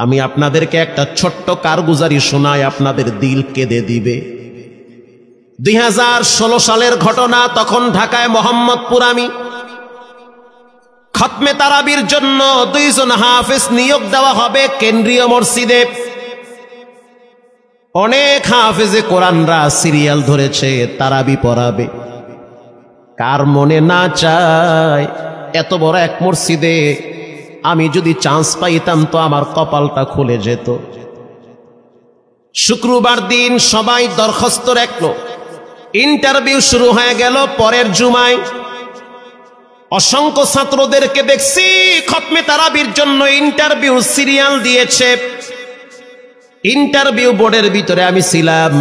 আমি আপনাদেরকে একটা ছোট্ট কারগুজারি শোনাই, আপনাদের দিল কেঁদে দিবে। 2016 সালের ঘটনা। তখন ঢাকায় মোহাম্মদপুর আমি খতমে তারাবির জন্য 2 জন হাফেজ নিয়োগ দেওয়া হবে কেন্দ্রীয় মসজিদে। অনেক হাফেজে কোরআনরা সিরিয়াল ধরেছে তারাবি পড়াবে। কার মনে না চায় এত বড় এক মসজিদে আমি যদি চান্স পাইতাম তো আমার কপালটা খুলে যেত। শুক্রবার দিন সবাই দরখাস্ত রাখলো, ইন্টারভিউ শুরু হয়ে গেল। পরের জুমায় অসংখ্য ছাত্রদেরকে দেখছি খতমে তারাবির জন্য ইন্টারভিউ সিরিয়াল দিয়েছে। ইন্টারভিউ বোর্ডের ভিতরে আমি ছিলাম।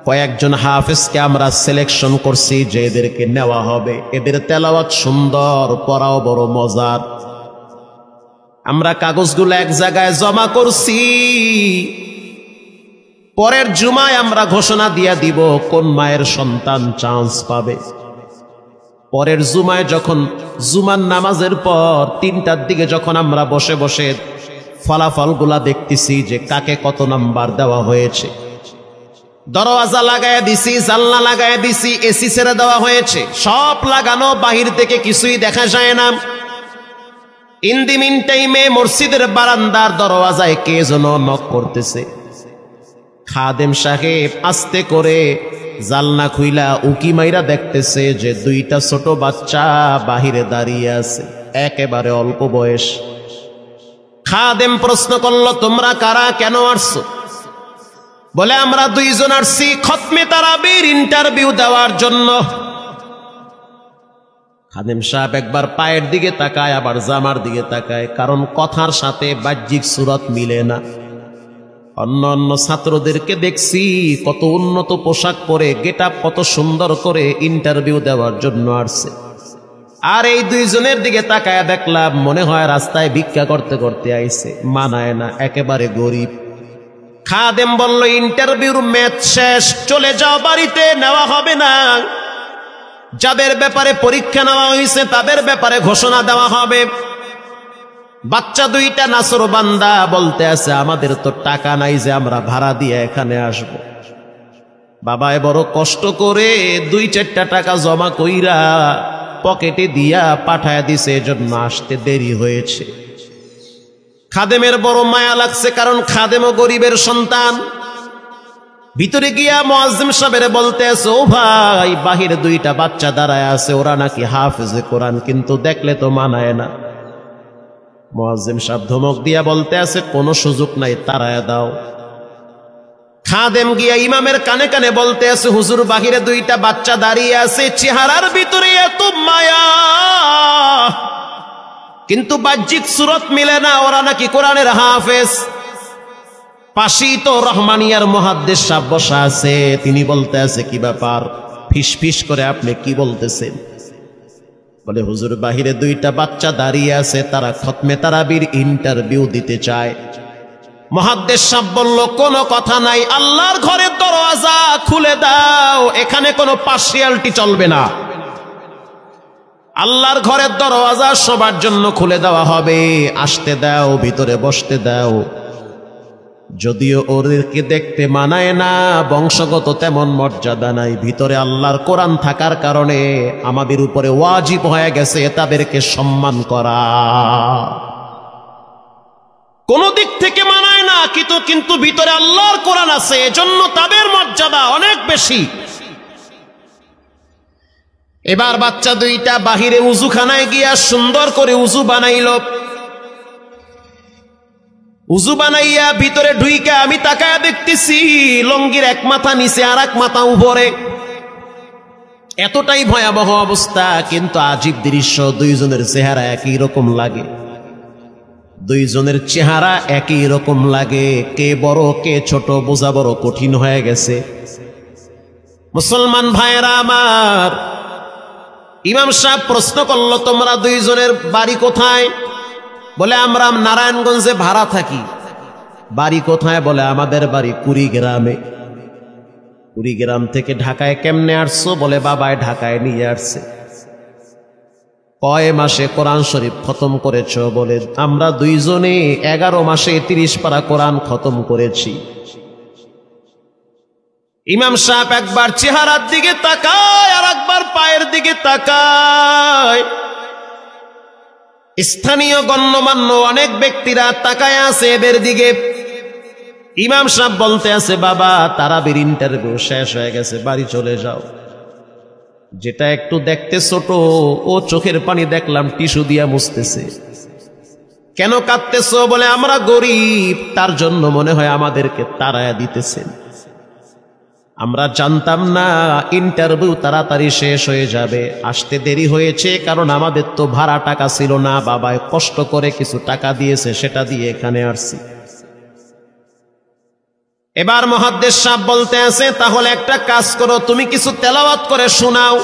কয়েকজন হাফেজকে আমরা সিলেকশন করছি যে এদেরকে নেওয়া হবে। এদের তেলাওয়াত সুন্দর, পড়াও বড় মজার। আমরা কাগজগুলো এক জায়গায় জমা করছি। পরের জুমায় আমরা ঘোষণা দিয়ে দিব কোন মায়ের সন্তান চান্স পাবে। পরের জুমায় যখন জুমার নামাজের পর 3টার দিকে যখন আমরা বসে বসে ফলাফলগুলা দেখতেছি যে কাকে কত নাম্বার দেওয়া হয়েছে, দরওয়াজা লাগায় দিছি, জানলা লাগায় দিছি, এসি ছেড়ে দেওয়া হয়েছে, সব লাগানো, বাহির থেকে কিছুই দেখা যায় না। ইন দি মিন টাইমে মসজিদের বারান্দার দরওয়াজায় কে যেন নক করতেছে। খাদেম সাহেব আস্তে করে জালনা খুইলা উকি মাইরা দেখতেছে যে 2টা ছোট বাচ্চা বাহিরে দাঁড়িয়ে আছে, একেবারে অল্প বয়স। খাদেম প্রশ্ন করলো, তোমরা কারা, কেন আসছো? বলে, আমরা 2 জন আসছি খতমে তারাবির ইন্টারভিউ দেওয়ার জন্য। খাদেম সাহেব একবার পায়ের দিকে তাকায়, আবার জামার দিকে তাকায়, কারণ কথার সাথে বাহ্যিক সুরত মিলে না। অন্য অন্য ছাত্রদেরকে দেখছি কত উন্নত পোশাক পরে, গেটআপ কত সুন্দর করে ইন্টারভিউ দেওয়ার জন্য আসছে। আর এই 2 জনের দিকে তাকায় দেখলাম মনে হয় রাস্তায় ভিক্ষা করতে করতে আইছে, মানায় না, একেবারে গরিব। খাদেম বলল, ইন্টারভিউর ম্যাচ শেষ, চলে যাও বাড়িতে, নেওয়া হবে না। যাদের ব্যাপারে পরীক্ষা নেওয়া হয়েছে তাদের ব্যাপারে ঘোষণা দেওয়া হবে। বাচ্চা 2টা নাসর বান্দা বলতে আছে, আমাদের তো টাকা নাই যে আমরা ভাড়া দিয়ে এখানে আসব। বাবায় বড় কষ্ট করে 2-4টা টাকা জমা কইরা পকেটে দিয়া পাঠায় দিছে, এজন্য আসতে দেরি হয়েছে। খাদেমের বড় মায়া লাগছে, কারণ খাদেমও গরিবের সন্তান। ভিতরে গিয়া মুয়াজ্জিম সাহেবের বলতে আছে, ও ভাই, বাহিরে 2টা বাচ্চা দাঁড়ায় আছে, ওরা নাকি হাফেজে কোরআন, কিন্তু দেখলে তো মানায় না। মুয়াজ্জিম সাহেব ধমক দিয়া বলতে আছে, কোনো সুযোগ নাই, তাড়ায় দাও। খাদেম গিয়া ইমামের কানে কানে বলতে আছে, হুজুর, বাহিরে 2টা বাচ্চা দাঁড়িয়ে আছে, চেহারার ভিতরে এত মায়া, কিন্তু বাহ্যিক সুরত মিলে না, ওরা নাকি কোরআনের হাফেজ। পাশেই তো রহমানিয়ার মুহাদ্দিস সাহেব বসা আছে, তিনি বলতে আছে, কি ব্যাপার, ফিস ফিস করে আপনি কি বলতেছেন? বলে, হুজুর, বাহিরে 2টা বাচ্চা দাঁড়িয়ে আছে, তারা খতমে তারাবির ইন্টারভিউ দিতে চায়। মুহাদ্দিস সাহেব বলল, কোনো কথা নাই, আল্লাহর ঘরের দরওয়াজা খুলে দাও, এখানে কোনো পার্সিয়ালিটি চলবে না। আল্লাহর ঘরের দরওয়াজা সবার জন্য খুলে দেওয়া হবে, আসতে দাও, ভিতরে বসতে দাও। যদিও ওদেরকে দেখতে মানায় না, বংশগত তেমন মর্যাদা নাই, ভিতরে আল্লাহর কোরআন থাকার কারণে আমাদের উপরে ওয়াজিব হয়ে গেছে তাদেরকে সম্মান করা। কোন দিক থেকে মানায় না, কিন্তু ভিতরে আল্লাহর কোরআন আছে, এজন্য তাদের মর্যাদা অনেক বেশি। এবার বাচ্চা 2টা বাহিরে উজুখানায় গিয়া সুন্দর করে উজু বানাইল। উজু বানাইয়া ভিতরে ঢুইকা আমি তাকায়া দেখতেছি লঙ্গির এক মাথা নিচে আর এক মাথা উপরে, এতটাই ভয়াবহ অবস্থা। কিন্তু আজীব দৃশ্য, 2 জনের চেহারা একই রকম লাগে। 2 জনের চেহারা একই রকম লাগে, কে বড় কে ছোট বোঝা বড় কঠিন হয়ে গেছে। মুসলমান ভাইয়েরা আমার, ইমাম সাহেব প্রশ্ন করল, তোমরা 2 জনের বাড়ি কোথায়? বলে, আমরা নারায়ণগঞ্জে ভাড়া থাকি। বাড়ি কোথায়? বলে, আমাদের বাড়ি কুড়িগ্রামে। কুড়িগ্রাম থেকে ঢাকায় কেমনে আসছো? বলে, বাবায় ঢাকায় নিয়ে আসছে। কয় মাসে কোরআন শরীফ খতম করেছ? বলে আমরা দুইজনে 11 মাসে 30 পারা কোরআন খতম করেছি। ইমাম সাহেব একবার চেহারার দিকে তাকায় আর একবার পায়ের দিকে তাকায়। স্থানীয় গণ্যমান্য অনেক ব্যক্তিরা তাকায় আছে এদের দিকে। ইমাম সাহেব বলতে আছে, বাবা তারাবির ইন্টারভিউ শেষ হয়ে গেছে, বাড়ি চলে যাও। যেটা একটু দেখতে ছোট, ও চোখের পানি দেখলাম টিস্যু দিয়া মুছতেছে। কেন কাঁদতেছো? বলে আমরা গরিব, তার জন্য মনে হয় আমাদেরকে তাড়ায়া দিতেছেন। আমরা জানতাম না ইন্টারভিউ তাড়াতাড়ি শেষ হয়ে যাবে, আসতে দেরি হয়েছে কারণ আমাদের তো ভাড়া টাকা ছিল না, বাবায় কষ্ট করে কিছু টাকা দিয়েছে, সেটা দিয়ে এখানে আসছি। এবার মুহাদ্দিস সাহেব বলতে আছে, তাহলে একটা কাজ করো, তুমি কিছু তেলাওয়াত করে শোনাও।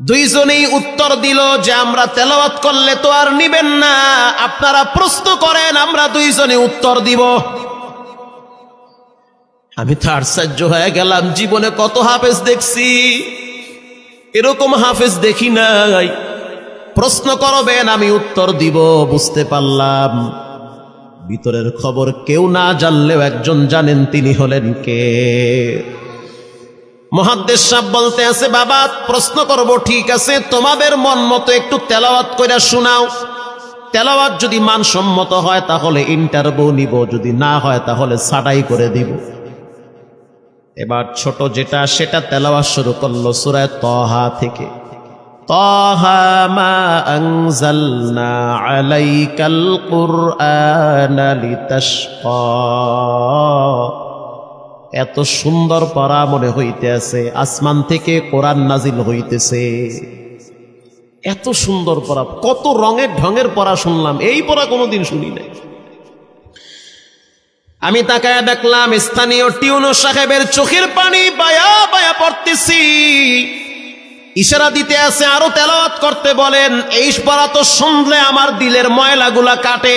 দুইজনেই উত্তর দিল যে আমরা তেলাওয়াত করলে তো আর নিবেন না, আপনারা প্রশ্ন করেন, আমরা দুইজনে উত্তর দিব। আমি তো আশ্চর্য হয়ে গেলাম, জীবনে কত হাফেজ দেখছি, এরকম হাফেজ দেখি নাই। প্রশ্ন করবেন, আমি উত্তর দিব। বুঝতে পারলাম ভিতরের খবর কেউ না জানলেও একজন জানেন, তিনি হলেন কে? মুহাদ্দিস সাহেব বলতে আছে, বাবা প্রশ্ন করব, ঠিক আছে, তোমাদের মন মতো একটু তেলাওয়াত কইরা শোনাও। তেলাওয়াত যদি মানসম্মত হয় তাহলে ইন্টারভিউ নিব, যদি না হয় তাহলে ছাঁটাই করে দিব। এবার ছোট যেটা সেটা তেলাওয়াত শুরু করলো সূরা তাহা থেকে। তাহা মা আনজালনা আলাইকাল কুরআনা লিতাশকা। এত সুন্দর পড়া মনে হইতে আছে, আসমান থেকে কোরআন নাজিল হইতেছে। এত সুন্দর পড়া, কত রঙের ঢঙের পড়া শুনলাম, এই পড়া কোনোদিন শুনি নাই। আমি তাকায়া দেখলাম স্থানীয় টিউনো সাহেবের চোখের পানি বায়া বায়া পড়তেছি। ইশারা দিতে আছে আরো তেলাওয়াত করতে বলেন। এই পড়া তো শুনলে আমার দিলের ময়লাগুলা কাটে।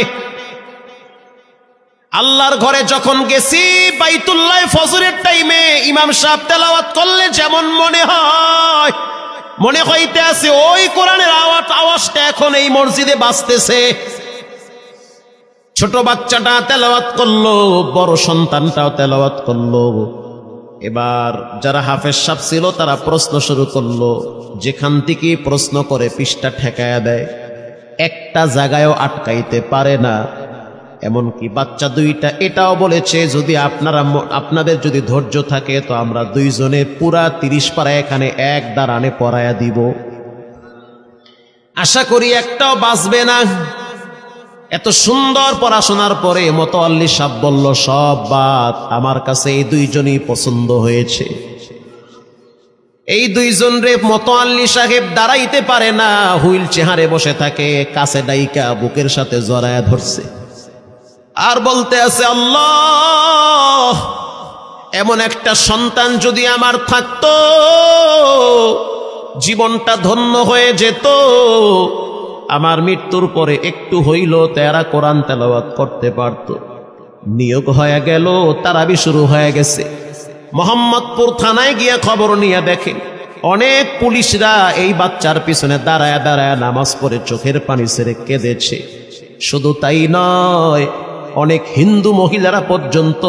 আল্লাহর ঘরে যখন গেছি বাইতুল্লাহ ফজরের টাইমে ইমাম সাহেব তেলাওয়াত করলে যেমন মনে হয়, মনে হইতে আছে ওই কোরআনের আওয়াজটা এখন এই মসজিদে বাজতেছে। ছোট বাচ্চাটা তেলাওয়াত করলো, বড় সন্তানটাও তেলাওয়াত করলো। এবার যারা হাফেজ সাহেব ছিল তারা প্রশ্ন শুরু করলো। যেখান থেকে প্রশ্ন করে পৃষ্ঠা ঠেকায়া দেয়, একটা জায়গায়ও আটকাইতে পারে না। এমনকি বাচ্চা দুইটা এটাও বলেছে, যদি আপনাদের যদি ধৈর্য থাকে তো আমরা দুইজনে পুরা 30 পারা এখানে এক দাঁড়ানে পড়ায়া দিব। আশা করি একটাও বাঁচবে না। এত সুন্দর পড়াশোনার পরে মোতাওয়াল্লি সাহেব বলল, সব বাদ, আমার কাছে এই দুইজনই পছন্দ হয়েছে। এই দুইজন রে মোতাওয়াল্লি সাহেব দাঁড়াইতে পারে না, হুইল চেয়ারে বসে থাকে, কাছে ডাইকা বুকের সাথে জড়ায়া ধরছে আর বলতে আছে, আল্লাহ এমন একটা সন্তান যদি আমার থাকতো জীবনটা ধন্য হয়ে যেত। আমার মৃত্যুর পরে একটু হইল তেরা কোরআন তেলাওয়াত করতে পারত। নিয়োগ হয়ে গেল, তারাবি শুরু হয়ে গেছে। মোহাম্মদপুর থানায় গিয়ে খবর নিয়ে দেখেন অনেক পুলিশরা এই বাচ্চার পিছনে দাঁড়ায় দাঁড়ায় নামাজ পড়ে চোখের পানি ছেড়ে কেঁদেছে। শুধু তাই নয়, অনেক হিন্দু মহিলারা পর্যন্ত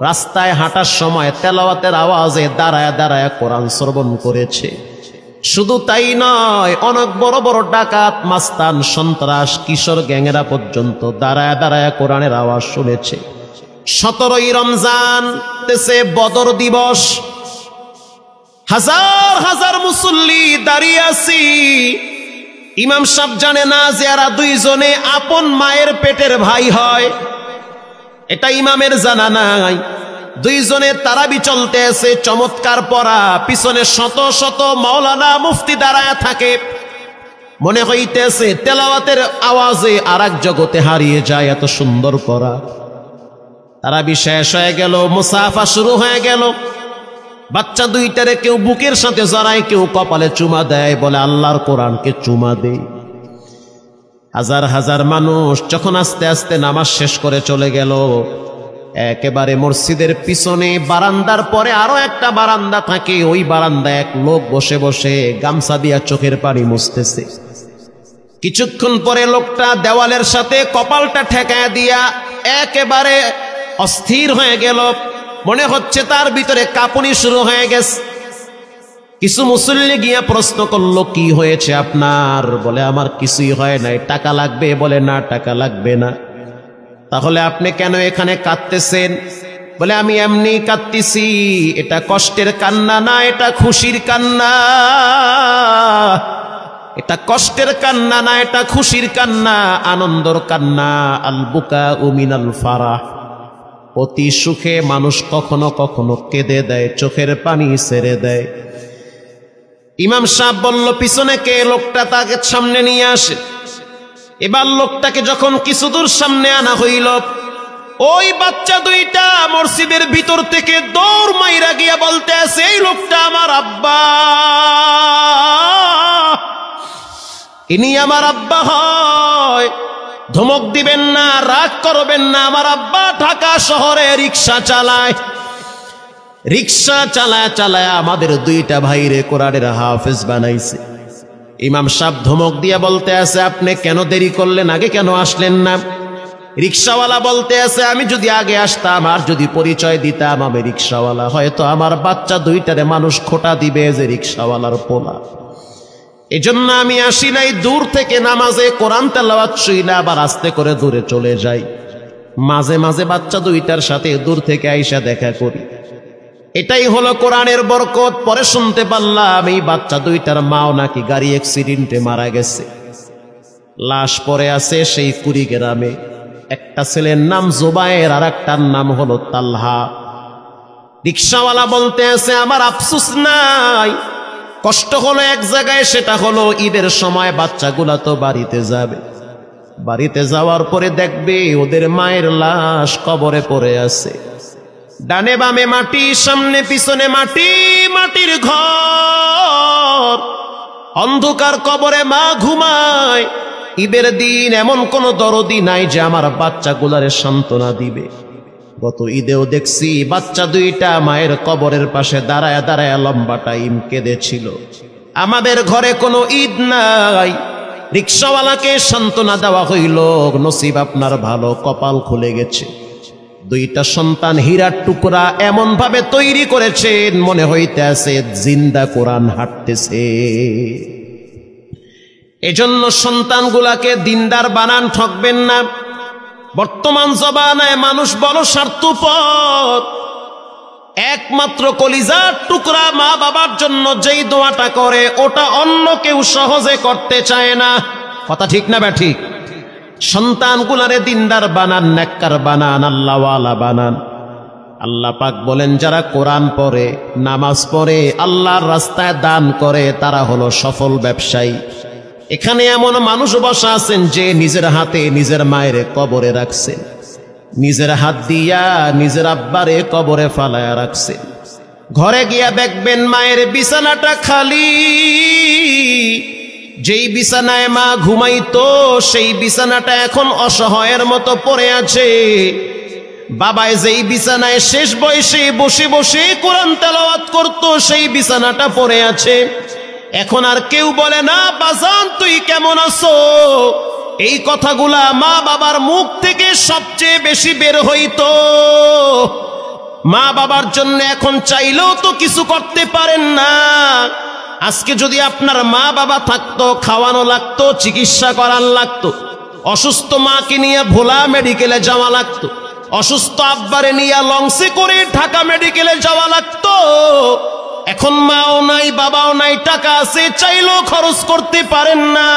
রাস্তায় হাঁটার সময় তেলাওয়াতের আওয়াজে দাঁড়ায় দাঁড়ায় কোরআন শ্রবণ করেছে। শুধু তাই নয়, অনেক বড় বড় ডাকাত, মাস্তান, সন্ত্রাস, কিশোর গ্যাংয়েরা পর্যন্ত দাঁড়ায় দাঁড়ায় কোরআনের আওয়াজ শুনেছে। 17ই রমজান দেশে বদর দিবস, হাজার হাজার মুসল্লি দাঁড়িয়ে আছি। ইমাম সাহেব জানে না যে এরা দুইজনে আপন মায়ের পেটের ভাই হয়, এটা ইমামের জানা নাই। দুইজনে তারাবি চলতে আছে, চমৎকার পড়া, পিছনে শত শত মাওলানা মুফতি দাঁড়ায় থাকে। মনে হইতেছে তেলাওয়াতের আওয়াজে আর এক জগতে হারিয়ে যায়, এত সুন্দর পড়া। তারাবি শেষ হয়ে গেল, মুসাফা শুরু হয়ে গেল। বাচ্চা দুইটারে কেউ বুকের সাথে জড়ায়, কেউ কপালে চুমা দেয়, বলে আল্লাহর কোরআনকে চুমা দেই। হাজার হাজার মানুষ যখন আস্তে আস্তে নামাজ শেষ করে চলে গেল, একেবারে মসজিদের পিছনে বারান্দার পরে আরো একটা বারান্দা থাকে, ওই বারান্দায় এক লোক বসে বসে গামছা দিয়া চোখের পানি মুছতেছে। কিছুক্ষণ পরে লোকটা দেওয়ালের সাথে কপালটা ঠেকায় দিয়া একেবারে অস্থির হয়ে গেল, মনে হচ্ছে তার ভিতরে কাঁপুনি শুরু হয়ে গেছে। কিছু মুসল্লি গিয়া প্রশ্ন করলো, কি হয়েছে আপনার? বলে আমার কিছুই হয় নাই। টাকা লাগবে? বলে না, টাকা লাগবে না। তাহলে আপনি কেন এখানে কাঁদতেছেন? বলে আমি এমনি কাঁদতেছি, এটা কষ্টের কান্না না, এটা খুশির কান্না। এটা কষ্টের কান্না না, এটা খুশির কান্না, আনন্দর কান্না। আল বুকা মিনাল ফারাহ, অতি সুখে মানুষ কখনো কখনো কেঁদে দেয়, চোখের পানি ছেড়ে দেয়। ইমাম সাহেব বলল, পিছনে কে? লোকটা তাকে সামনে নিয়ে আসে। এবার লোকটাকে যখন কিছু দূর সামনে আনা হইল, ওই বাচ্চা দুইটা মসজিদের ভিতর থেকে দৌড় মাইরা গিয়া বলতে আছে, এই লোকটা আমার আব্বা, ইনি আমার আব্বা হয়। ধমক দিবেন না, রাগ করবেন না। আমার আব্বা ঢাকা শহরে রিক্সা চালায়, রিক্সা চালায় চালায় আমাদের দুইটা ভাইরে কোরআনের হাফেজ বানাইছে। ইমাম সাহেব ধমক দিয়ে বলতে আছে, আপনি কেন দেরি করলেন? আগে কেন আসলেন না? রিক্সাওয়ালা বলতে আছে, আমি যদি আগে আসতাম আর যদি পরিচয় দিতাম আমি রিক্সাওয়ালা, হয়তো আমার বাচ্চা দুইটারে মানুষ খোটা দিবে যে রিক্সাওয়ালার পোলা। এজন্য আমি আসি নাই। দূর থেকে নামাজে কোরআন তেলাওয়াত শুইলে আবার আস্তে করে দূরে চলে যাই। মাঝে মাঝে বাচ্চা দুইটার সাথে দূর থেকে আইসা দেখা করি। এটাই হলো কোরআনের বরকত। পরে শুনতে পারলাম এই বাচ্চা দুইটার মাও নাকি গাড়ি অ্যাক্সিডেন্টে মারা গেছে, লাশ পড়ে আছে সেই কুড়িগ্রামে। একটা ছেলের নাম জুবায়ের আর একটার নাম হলো তালহা। রিক্সাওয়ালা বলতে আছে, আমার আফসোস নাই, কষ্ট হলো এক জায়গায়, সেটা হলো ঈদের সময় বাচ্চাগুলা তো বাড়িতে যাবে, বাড়িতে যাওয়ার পরে দেখবে ওদের মায়ের লাশ কবরে পড়ে আছে। ডানে বামে মাটি, সামনে পিছনে মাটি, মাটির ঘর, অন্ধকার কবরে মা ঘুমায়। ঈদের দিন এমন কোন দরদি নাই যে আমার বাচ্চাগুলারে সান্ত্বনা দিবে। গত ঈদেও দেখছি বাচ্চা দুইটা মায়ের কবরের পাশে দাঁড়ায় দাঁড়ায় লম্বা টাইম কেঁদেছিল। আমাদের ঘরে কোনো ঈদ নাই। রিক্সাওয়ালাকে সান্ত্বনা দেওয়া হইল, নসিব আপনার ভালো, কপাল খুলে গেছে। দুইটা সন্তান হীরার টুকরা এমন ভাবে তৈরি করেছেন, মনে হইতে আছে জিন্দা কোরআন হাঁটতেছে। এজন্য সন্তানগুলাকে দিনদার বানান, ঠকবেন না। বর্তমান জমানায় মানুষ বড় স্বার্থপর। একমাত্র কলিজার টুকরা মা বাবার জন্য যেই দোয়াটা করে ওটা অন্য কেউ সহজে করতে চায় না। কথা ঠিক না ব্যাঠিক? সন্তানগুলারে দিনদার বানান, নেককার বানান, আল্লাহওয়ালা বানান। আল্লাহ পাক বলেন, যারা কোরআন পড়ে, নামাজ পড়ে, আল্লাহর রাস্তায় দান করে, তারা হলো সফল ব্যবসায়ী। এখানে এমন মানুষ বসা আছেন যে নিজের হাতে নিজের মায়ের কবরে রাখছেন, নিজের হাত দিয়া নিজের আব্বারে কবরে ফালায়া রাখছেন। ঘরে গিয়া দেখবেন মায়ের বিছানাটা খালি। যেই বিছানায় মা ঘুমাইতো সেই বিছানাটা এখন অসহায়ের মতো পড়ে আছে। বাবায় যেই বিছানায় শেষ বয়সে বসে বসে কোরআন তেলাওয়াত করতো সেই বিছানাটা পড়ে আছে। এখন আর কেউ বলে না, বাজান তুই কেমন আছো? এই কথাগুলা মা বাবার মুখ থেকে সবচেয়ে বেশি বের হইতো। মা বাবার জন্য এখন চাইলেও তো কিছু করতে পারেন না। আজকে যদি আপনার মা বাবা থাকতো, খাওয়ানো লাগতো, চিকিৎসা করার লাগতো, অসুস্থ মাকে নিয়ে ভোলা মেডিকেলে যাওয়া লাগতো, অসুস্থ আব্বারে নিয়ে লঞ্চে করে ঢাকা মেডিকেলে যাওয়া লাগতো। এখন মাও নাই, বাবাও নাই, টাকা আছে, চাইলেও খরচ করতে পারেন না।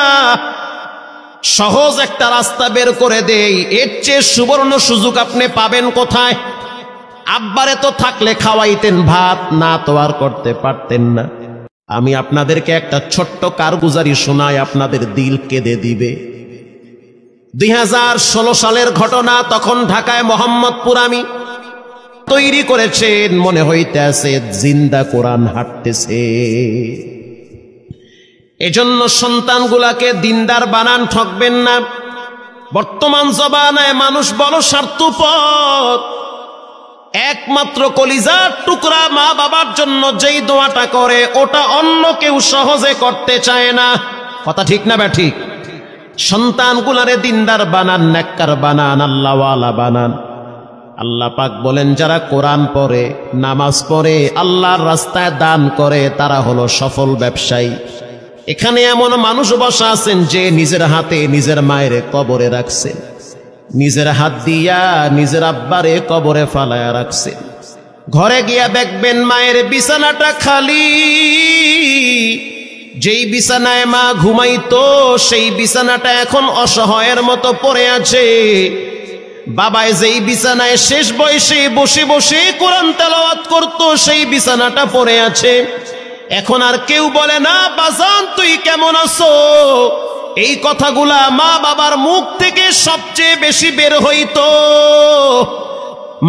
সহজ একটা রাস্তা বের করে দেই, এর চেয়ে সুবর্ণ সুযোগ আপনি পাবেন কোথায়? আব্বারে তো থাকলে খাওয়াইতেন ভাত, না তো আর করতে পারতেন না। আমি আপনাদেরকে একটা ছোট্ট কারগুজারি শোনাই, আপনাদের দিল কেঁদে দিবে। 2016 সালের ঘটনা। তখন ঢাকায় মোহাম্মদপুর আমি তৈরি করেছেন, মনে হইতে আছে জিন্দা কোরআন হাঁটতেছে। এজন্য সন্তানগুলাকে দিনদার বানান, ঠকবেন না। বর্তমান জমানায় মানুষ বড় স্বার্থপর। একমাত্র কলিজার টুকরা মা বাবার জন্য যেই দোয়াটা করে ওটা অন্য কেউ সহজে করতে চায় না। কথা ঠিক না ব্যাঠিক? সন্তানগুলারে দিনদার বানান, নেককার বানান, আল্লাহওয়ালা বানান। আল্লাহ পাক বলেন যারা কোরআন পড়ে, নামাজ পড়ে, আল্লাহর রাস্তায় দান করে তারা হলো সফল ব্যবসায়ী। এখানে এমন মানুষ বসা আছেন যে নিজের হাতে নিজের মায়ের কবরে রাখছেন, নিজের হাত দিয়া নিজের আব্বারে কবরে ফালায়া রাখছেন। ঘরে গিয়া দেখবেন মায়ের বিছানাটা খালি। যেই বিছানায় মা ঘুমাইতো সেই বিছানাটা এখন অসহায়ের মতো পড়ে আছে। বাবায় যেই বিছানায় শেষ বয়সে বসে বসে কোরআন তেলাওয়াত করতো সেই বিছানাটা পড়ে আছে। এখন আর কেউ বলে না বাজান তুই কেমন আছো। এই কথাগুলা মা বাবার মুখ থেকে সবচেয়ে বেশি বের হইতো।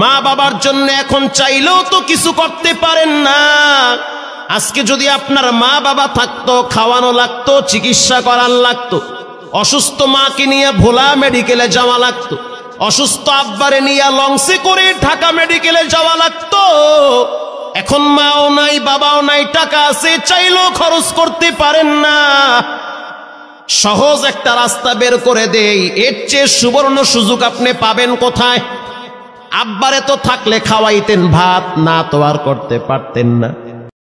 মা বাবার জন্য এখন চাইলেও তো কিছু করতে পারেন না। আজকে যদি আপনার মা বাবা থাকতো, খাওয়ানো লাগতো, চিকিৎসা করার লাগতো, অসুস্থ মাকে নিয়ে ভোলা মেডিকেলে যাওয়া লাগতো, অসুস্থ আব্বারে নিয়ে লঞ্চে করে ঢাকা মেডিকেলে যাওয়া লাগতো। এখন মাও নাই, বাবাও নাই, টাকা আছে, চাইলেও খরচ করতে পারেন না। সহজ একটা রাস্তা বের করে দেই, এর চেয়ে সুবর্ণ সুযোগ আপনি পাবেন কোথায়? আব্বারে তো থাকলে খাওয়াইতেন ভাত, না তো আর করতে পারতেন না।